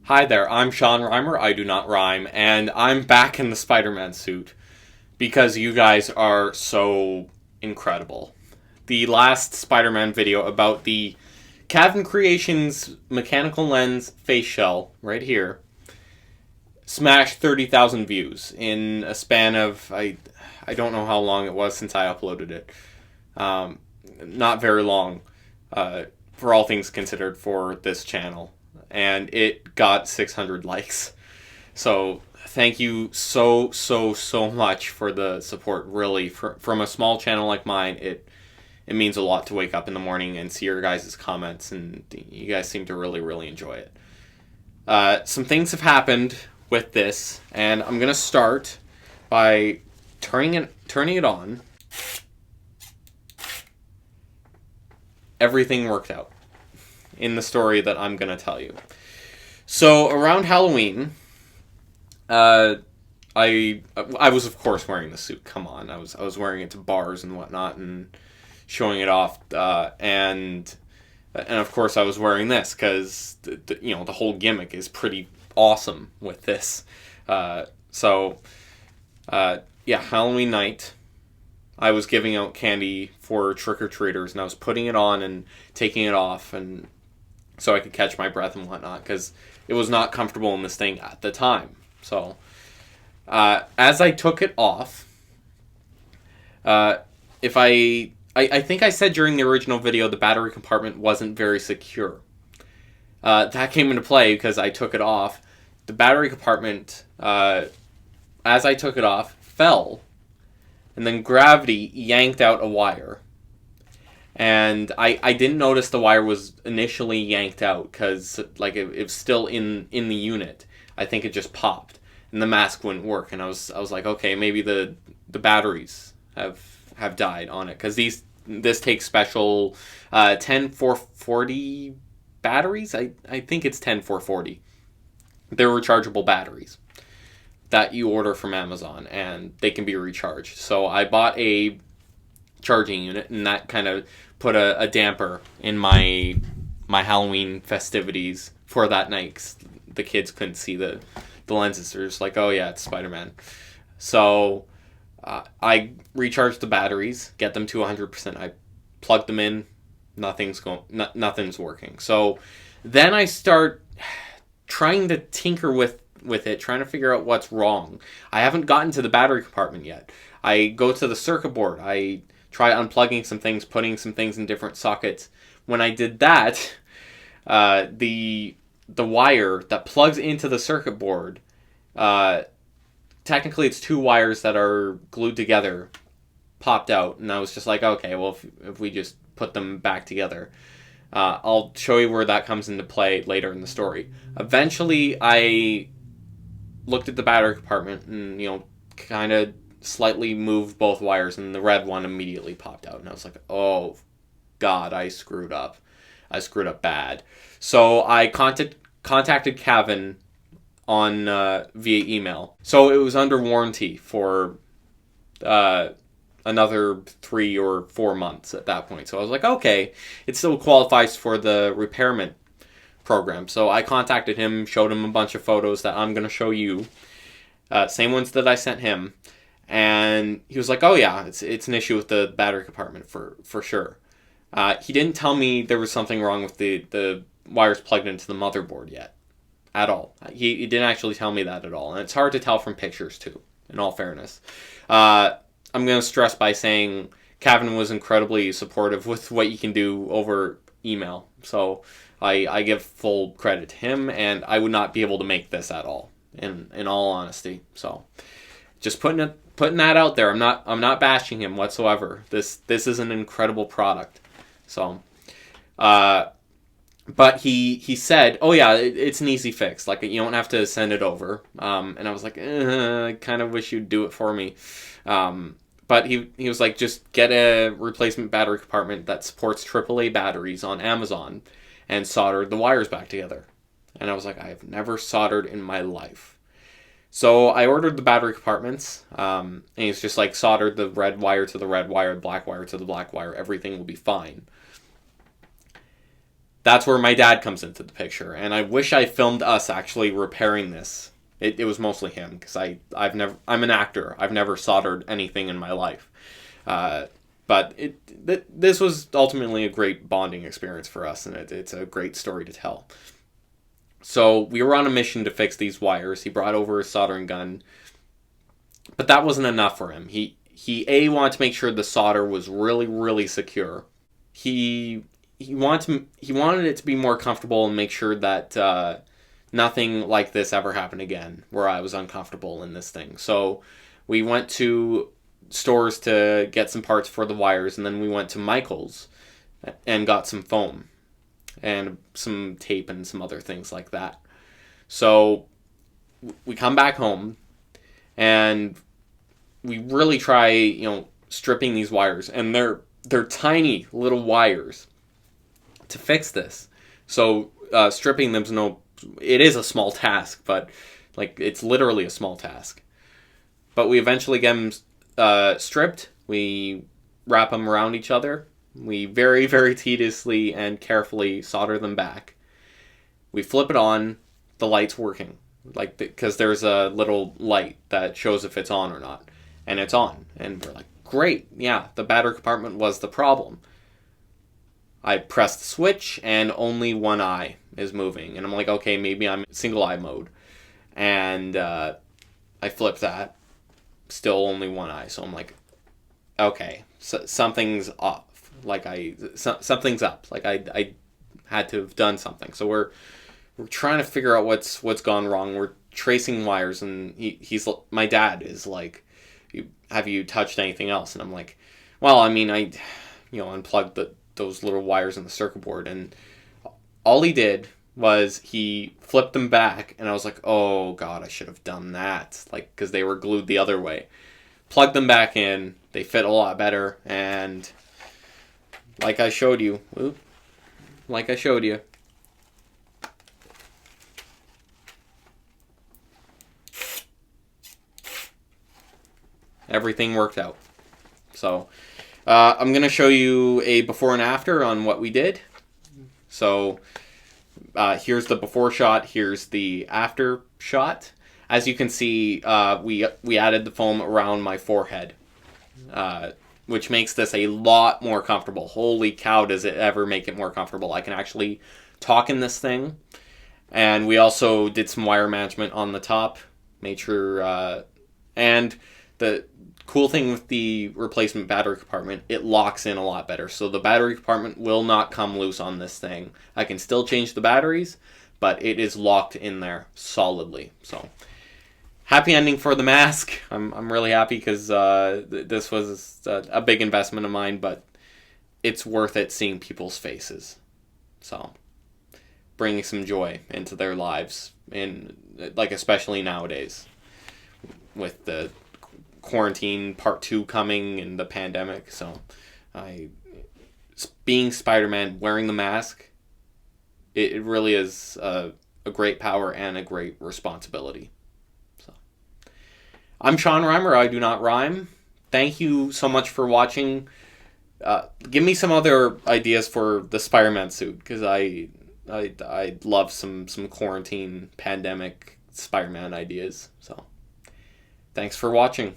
Hi there, I'm Sean Reimer, I do not rhyme, and I'm back in the Spider-Man suit because you guys are so incredible. The last Spider-Man video about the Cavin Creations mechanical lens Faceshell, right here, smashed 30,000 views in a span of, I don't know how long it was since I uploaded it. Not very long, for all things considered, for this channel. And it got 600 likes. So thank you so much for the support. Really, from a small channel like mine, it means a lot to wake up in the morning and see your guys' comments, and you guys seem to really enjoy it. Some things have happened with this, and I'm gonna start by turning it on. Everything worked out in the story that I'm going to tell you. So around Halloween, I was of course wearing the suit. Come on, I was wearing it to bars and whatnot and showing it off, and of course I was wearing this because the whole gimmick is pretty awesome with this. Halloween night, I was giving out candy for trick-or-treaters, and I was putting it on and taking it off, and so I could catch my breath and whatnot, because it was not comfortable in this thing at the time. So, as I took it off, if I think I said during the original video the battery compartment wasn't very secure. That came into play because I took it off. The battery compartment, as I took it off, fell, and then gravity yanked out a wire. And I didn't notice the wire was initially yanked out because it was still in the unit. I think it just popped and the mask wouldn't work. And I was like, okay, maybe the batteries have died on it, because this takes special 10440 batteries. I think it's 10440. They're rechargeable batteries that you order from Amazon, and they can be recharged. So I bought a charging unit, and that kind of put a damper in my Halloween festivities for that night, 'cause the kids couldn't see the lenses. They're just like, oh yeah, it's Spider-Man. So I recharged the batteries, get them to 100%. I plugged them in, nothing's working. So then I start trying to tinker with it, trying to figure out what's wrong. I haven't gotten to the battery compartment yet. I go to the circuit board. I try unplugging some things, putting some things in different sockets. When I did that, the wire that plugs into the circuit board, technically it's two wires that are glued together, popped out, and I was just like, okay, well, if we just put them back together. I'll show you where that comes into play later in the story. Eventually, I looked at the battery compartment and, kind of slightly moved both wires, and the red one immediately popped out. And I was like, oh, God, I screwed up. I screwed up bad. So I contacted Cavin on via email. So it was under warranty for another 3 or 4 months at that point. So I was like, okay, it still qualifies for the repairment program. So I contacted him, showed him a bunch of photos that I'm going to show you, same ones that I sent him, and he was like, oh yeah, it's an issue with the battery compartment for sure. He didn't tell me there was something wrong with the wires plugged into the motherboard yet, at all. He didn't actually tell me that at all, and it's hard to tell from pictures too, in all fairness. I'm going to stress by saying Cavin was incredibly supportive with what you can do over email. So I give full credit to him, and I would not be able to make this at all, in all honesty. So just putting that out there. I'm not bashing him whatsoever. This is an incredible product. So but he said, oh yeah, it's an easy fix. Like, you don't have to send it over. And I was like, I kind of wish you'd do it for me. But he was like, just get a replacement battery compartment that supports AAA batteries on Amazon and solder the wires back together. And I was like, I have never soldered in my life. So I ordered the battery compartments, and he's just like, soldered the red wire to the red wire, black wire to the black wire. Everything will be fine. that's where my dad comes into the picture. And I wish I filmed us actually repairing this. It was mostly him, because I'm an actor. I've never soldered anything in my life. But this was ultimately a great bonding experience for us, and it's a great story to tell. So we were on a mission to fix these wires. He brought over a soldering gun, but that wasn't enough for him. He wanted to make sure the solder was really, really secure. He wanted it to be more comfortable and make sure that nothing like this ever happened again, where I was uncomfortable in this thing. So we went to stores to get some parts for the wires, and then we went to Michael's and got some foam and some tape and some other things like that. So we come back home and we really try, stripping these wires, and they're tiny little wires to fix this. So stripping them's it is a small task, but it's literally a small task. But we eventually get them stripped. We wrap them around each other. We very, very tediously and carefully solder them back. We flip it on. The light's working, because there's a little light that shows if it's on or not, and it's on. And we're like, great, yeah, the battery compartment was the problem. I press the switch and only one eye is moving, and I'm like, okay, maybe I'm in single eye mode. And I flip that, still only one eye. So I'm like, okay, so something's off. Something's up. I had to have done something. So we're trying to figure out what's gone wrong. We're tracing wires, and my dad is like, have you touched anything else? And I'm like, well, I mean, I unplugged those little wires in the circuit board, and all he did was he flipped them back, and I was like, oh god, I should have done that, because they were glued the other way. Plugged them back in, they fit a lot better, and like I showed you, everything worked out. So I'm going to show you a before and after on what we did. So here's the before shot, here's the after shot. As you can see, we added the foam around my forehead, which makes this a lot more comfortable. Holy cow, does it ever make it more comfortable. I can actually talk in this thing. And we also did some wire management on the top. Made sure, and the cool thing with the replacement battery compartment, it locks in a lot better. So the battery compartment will not come loose on this thing. I can still change the batteries, but it is locked in there solidly. So happy ending for the mask. I'm really happy, because this was a big investment of mine, but it's worth it seeing people's faces. So bringing some joy into their lives, especially nowadays with the quarantine part 2 coming and the pandemic. So being Spider-Man, wearing the mask, it really is a great power and a great responsibility. So I'm Sean Rhymer. I do not rhyme. Thank you so much for watching. Give me some other ideas for the Spider-Man suit, because I'd love some quarantine pandemic Spider-Man ideas. So thanks for watching.